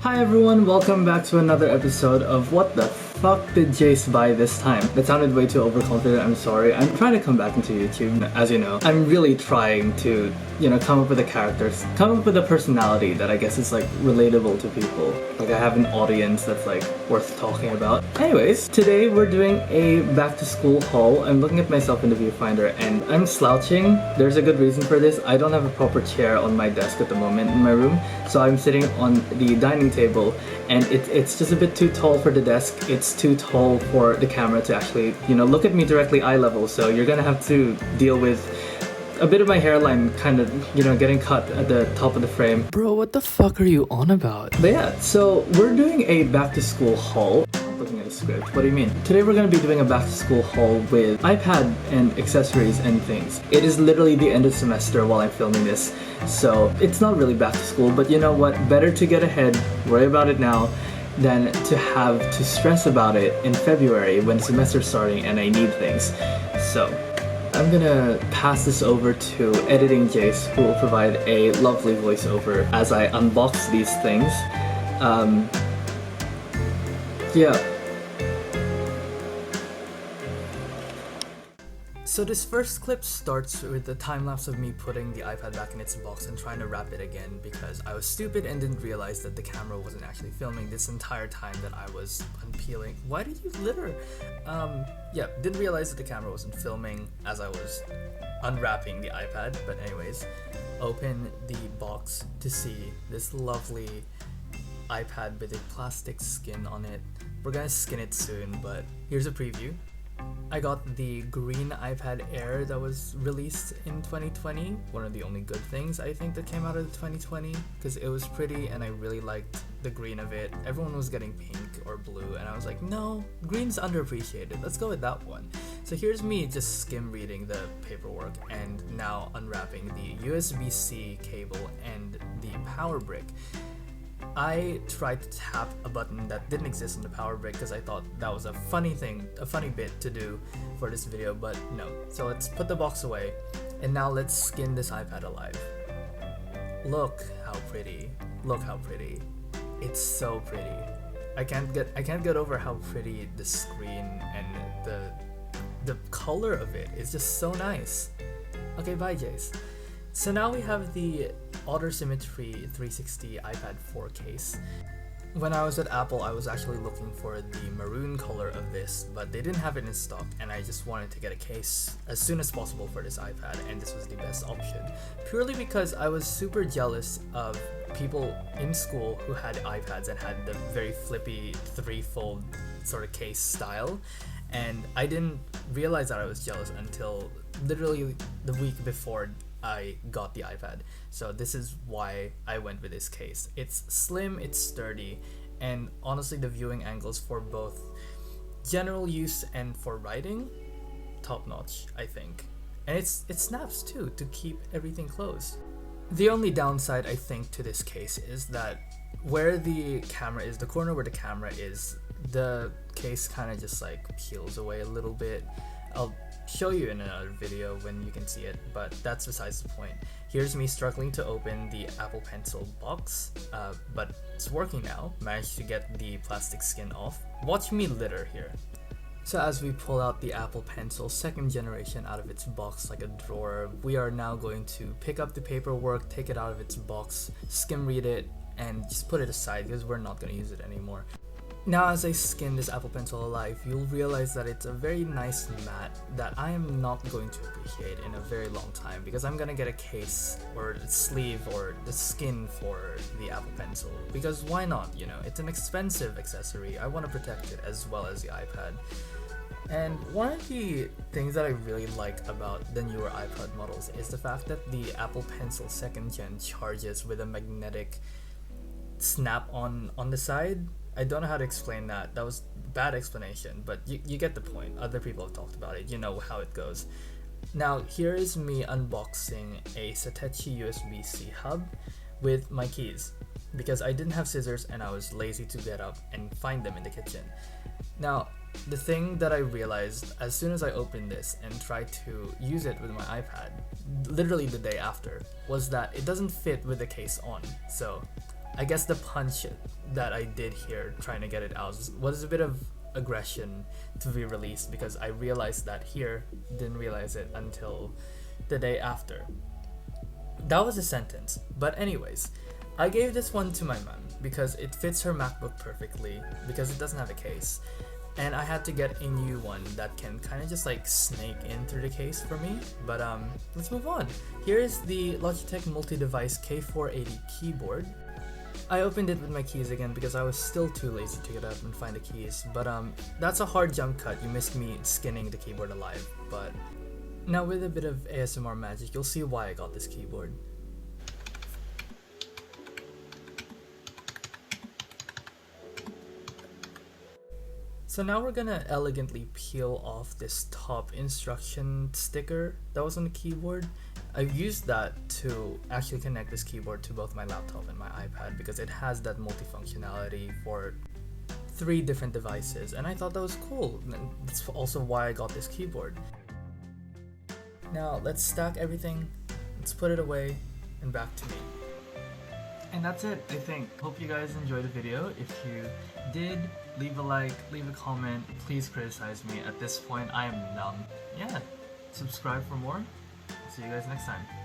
Hi everyone, welcome back to another episode of What the Fuck Did Jace Buy This Time? That sounded way too overconfident, I'm sorry. I'm trying to come back into YouTube, as you know. I'm really trying to, come up with the characters, come up with a personality that I guess is like relatable to people. Like I have an audience that's like worth talking about. Anyways, today we're doing a back to school haul. I'm looking at myself in the viewfinder and I'm slouching. There's a good reason for this. I don't have a proper chair on my desk at the moment in my room, so I'm sitting on the dining table and it's just a bit too tall for the desk. It's too tall for the camera to actually, look at me directly eye level, so you're gonna have to deal with a bit of my hairline kind of, getting cut at the top of the frame. Bro, what the fuck are you on about? But yeah, so we're doing a back to school haul. Looking at the script, what do you mean? Today we're going to be doing a back to school haul with iPad and accessories and things. It is literally the end of semester while I'm filming this, so it's not really back to school, but you know what? Better to get ahead, worry about it now, than to have to stress about it in February when the semester's starting and I need things. So I'm gonna pass this over to editing Jace, who will provide a lovely voiceover as I unbox these things. Yeah. So this first clip starts with the time-lapse of me putting the iPad back in its box and trying to wrap it again because I was stupid and didn't realize that the camera wasn't actually filming this entire time that I was unpeeling. Why did you litter? Didn't realize that the camera wasn't filming as I was unwrapping the iPad, but anyways, open the box to see this lovely iPad with a plastic skin on it. We're gonna skin it soon, but here's a preview. I got the green iPad Air that was released in 2020. One of the only good things I think that came out of 2020 because it was pretty and I really liked the green of it. Everyone was getting pink or blue and I was like, no, green's underappreciated. Let's go with that one. So here's me just skim reading the paperwork and now unwrapping the USB-C cable and the power brick. I tried to tap a button that didn't exist on the power brick because I thought that was a funny bit to do for this video, but no. So let's put the box away and now let's skin this iPad alive. Look how pretty. Look how pretty. It's so pretty. I can't get over how pretty the screen and the color of it is just so nice. Okay, bye Jace. So now we have the Otter Symmetry 360 iPad 4 case. When I was at Apple, I was actually looking for the maroon color of this, but they didn't have it in stock and I just wanted to get a case as soon as possible for this iPad, and this was the best option. Purely because I was super jealous of people in school who had iPads and had the very flippy three-fold sort of case style, and I didn't realize that I was jealous until literally the week before I got the iPad. So this is why I went with this case. It's slim, it's sturdy, and honestly the viewing angles for both general use and for writing, top notch, I think. And it snaps too to keep everything closed. The only downside I think to this case is that where the camera is, the corner where the camera is, the case kind of just like peels away a little bit. I'll show you in another video when you can see it, but that's besides the point. Here's me struggling to open the Apple Pencil box, but it's working now. Managed to get the plastic skin off. Watch me litter here. So as we pull out the Apple Pencil 2nd generation out of its box like a drawer, we are now going to pick up the paperwork, take it out of its box, skim read it, and just put it aside because we're not going to use it anymore. Now as I skin this Apple Pencil alive, you'll realize that it's a very nice matte that I am not going to appreciate in a very long time because I'm gonna get a case or a sleeve or the skin for the Apple Pencil because why not, it's an expensive accessory. I want to protect it as well as the iPad. And one of the things that I really like about the newer iPad models is the fact that the Apple Pencil 2nd Gen charges with a magnetic snap on the side. I don't know how to explain that. That was a bad explanation, but you get the point. Other people have talked about it. You know how it goes. Now, here is me unboxing a Satachi USB-C hub with my keys because I didn't have scissors and I was lazy to get up and find them in the kitchen. Now, the thing that I realized as soon as I opened this and tried to use it with my iPad, literally the day after, was that it doesn't fit with the case on. So I guess the punch that I did here trying to get it out was a bit of aggression to be released, because I realized that here, didn't realize it until the day after. That was a sentence. But anyways, I gave this one to my mom because it fits her MacBook perfectly, because it doesn't have a case. And I had to get a new one that can kind of just like snake in through the case for me. But let's move on. Here is the Logitech multi-device K480 keyboard. I opened it with my keys again because I was still too lazy to get up and find the keys. But that's a hard jump cut. You missed me skinning the keyboard alive. But now with a bit of ASMR magic, you'll see why I got this keyboard. So now we're gonna elegantly peel off this top instruction sticker that was on the keyboard. I used that to actually connect this keyboard to both my laptop and my iPad because it has that multifunctionality for 3 different devices, and I thought that was cool. And that's also why I got this keyboard. Now let's stack everything, let's put it away, and back to me. And that's it, I think. Hope you guys enjoyed the video. If you did, leave a like, leave a comment, please criticize me. At this point, I am numb. Yeah, subscribe for more. See you guys next time.